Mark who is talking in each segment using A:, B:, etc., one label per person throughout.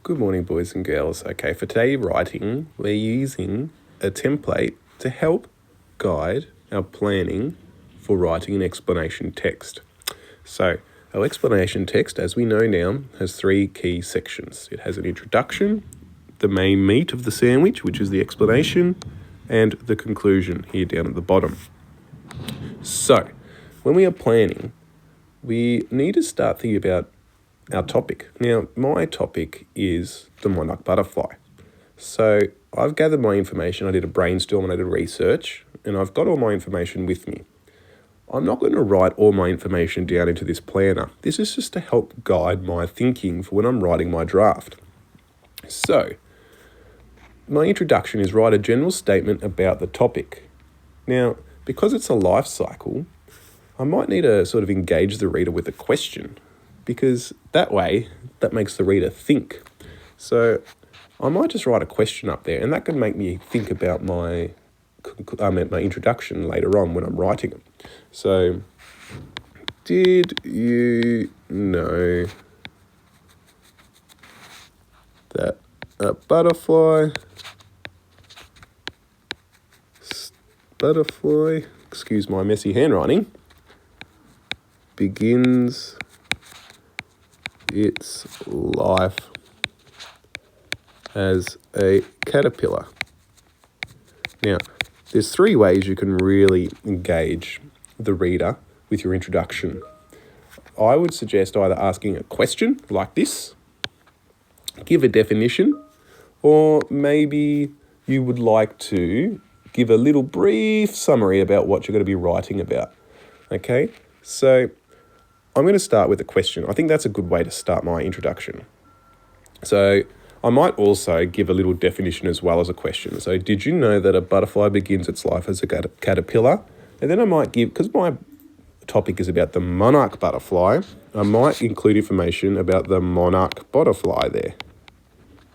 A: Good morning, boys and girls. Okay, for today writing, we're using a template to help guide our planning for writing an explanation text. So, our explanation text, as we know now, has three key sections. It has an introduction, the main meat of the sandwich, which is the explanation, and the conclusion here down at the bottom. So, when we are planning, we need to start thinking about our topic. Now, my topic is the monarch butterfly. So I've gathered my information, I did a brainstorm and I did research, and I've got all my information with me. I'm not going to write all my information down into this planner. This is just to help guide my thinking for when I'm writing my draft. So, my introduction is write a general statement about the topic. Now, because it's a life cycle, I might need to sort of engage the reader with a question, because that way, that makes the reader think. So I might just write a question up there, and that can make me think about my introduction later on when I'm writing it. So, did you know that a butterfly, excuse my messy handwriting, begins its life as a caterpillar? Now, there's three ways you can really engage the reader with your introduction. I would suggest either asking a question like this, give a definition, or maybe you would like to give a little brief summary about what you're going to be writing about. Okay, so I'm going to start with a question. I think that's a good way to start my introduction. So I might also give a little definition as well as a question. So did you know that a butterfly begins its life as a caterpillar? And then I might give, because my topic is about the monarch butterfly, I might include information about the monarch butterfly there.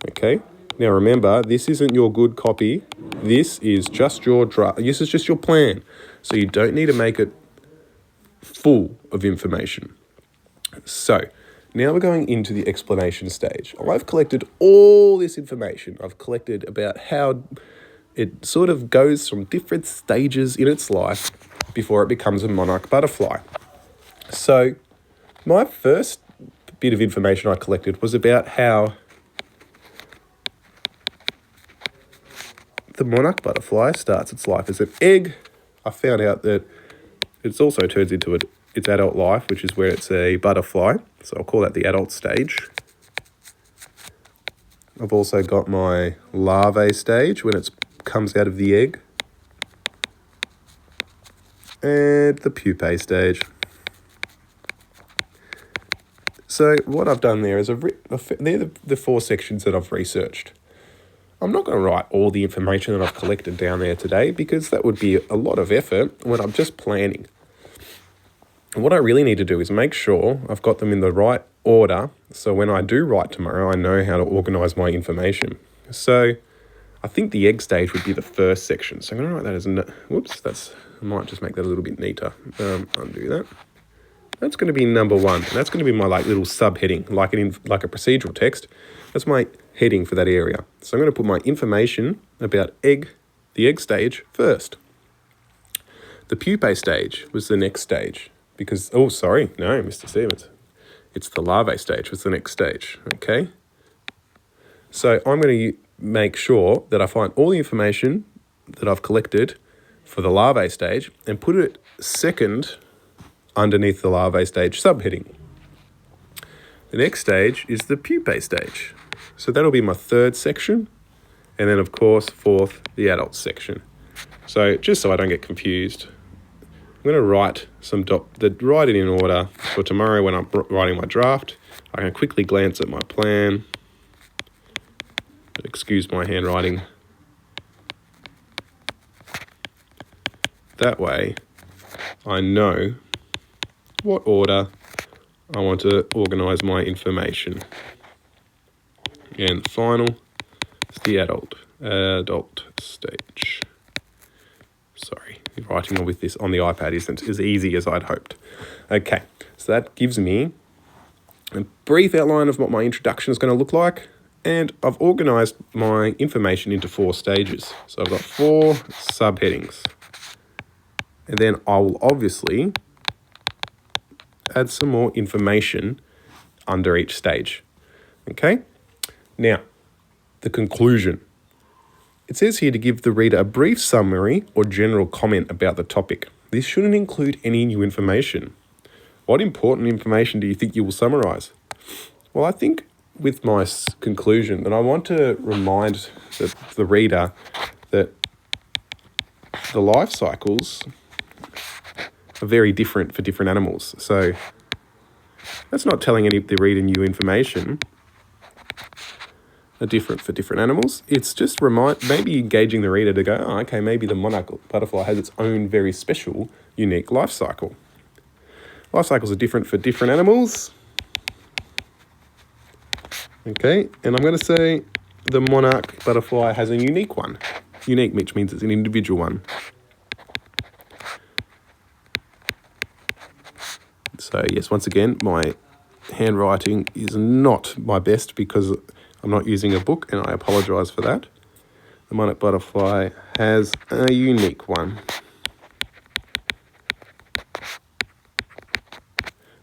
A: Okay? Now remember, this isn't your good copy. This is just your draft. This is just your plan. So you don't need to make it full of information. So now we're going into the explanation stage. I've collected all this information. I've collected about how it sort of goes from different stages in its life before it becomes a monarch butterfly. So my first bit of information I collected was about how the monarch butterfly starts its life as an egg. I found out that it also turns into its adult life, which is where it's a butterfly. So I'll call that the adult stage. I've also got my larvae stage when it comes out of the egg. And the pupae stage. So what I've done there is they're the four sections that I've researched. I'm not going to write all the information that I've collected down there today because that would be a lot of effort when I'm just planning. And what I really need to do is make sure I've got them in the right order, so when I do write tomorrow, I know how to organise my information. So I think the egg stage would be the first section. So I'm going to write that as, I might just make that a little bit neater. Undo that. That's going to be number one. And that's going to be my little subheading, like a procedural text. That's my heading for that area. So I'm going to put my information about the egg stage first. The pupae stage was the next stage. Because, Mr. Stevens. It's the larvae stage was the next stage, okay? So I'm going to make sure that I find all the information that I've collected for the larvae stage and put it second underneath the larvae stage subheading. The next stage is the pupae stage. So that'll be my third section. And then, of course, fourth, the adult section. So just so I don't get confused, I'm going to write it in order for tomorrow when I'm writing my draft. I can quickly glance at my plan. Excuse my handwriting. That way, I know what order I want to organise my information. And the final is the adult stage. Sorry, writing with this on the iPad isn't as easy as I'd hoped. Okay, so that gives me a brief outline of what my introduction is going to look like. And I've organised my information into 4 stages. So I've got 4 subheadings. And then I will obviously add some more information under each stage. Okay? Now, the conclusion. It says here to give the reader a brief summary or general comment about the topic. This shouldn't include any new information. What important information do you think you will summarise? Well, I think with my conclusion that I want to remind the reader that the life cycles are very different for different animals. So that's not telling the reader new information. Are different for different animals. It's just maybe engaging the reader to go, oh, okay, maybe the monarch butterfly has its own very special, unique life cycle. Life cycles are different for different animals. Okay, and I'm going to say the monarch butterfly has a unique one. Unique, which means it's an individual one. So yes, once again, my handwriting is not my best because I'm not using a book, and I apologise for that. The monarch butterfly has a unique one.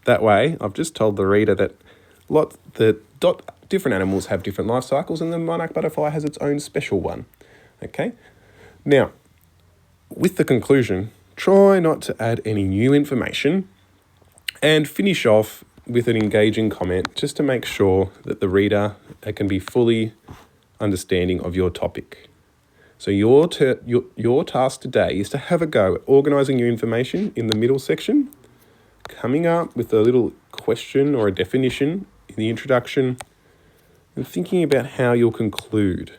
A: That way, I've just told the reader that different animals have different life cycles, and the monarch butterfly has its own special one. Okay? Now, with the conclusion, try not to add any new information and finish off with an engaging comment just to make sure that the reader can be fully understanding of your topic. So your task today is to have a go at organising your information in the middle section, coming up with a little question or a definition in the introduction, and thinking about how you'll conclude.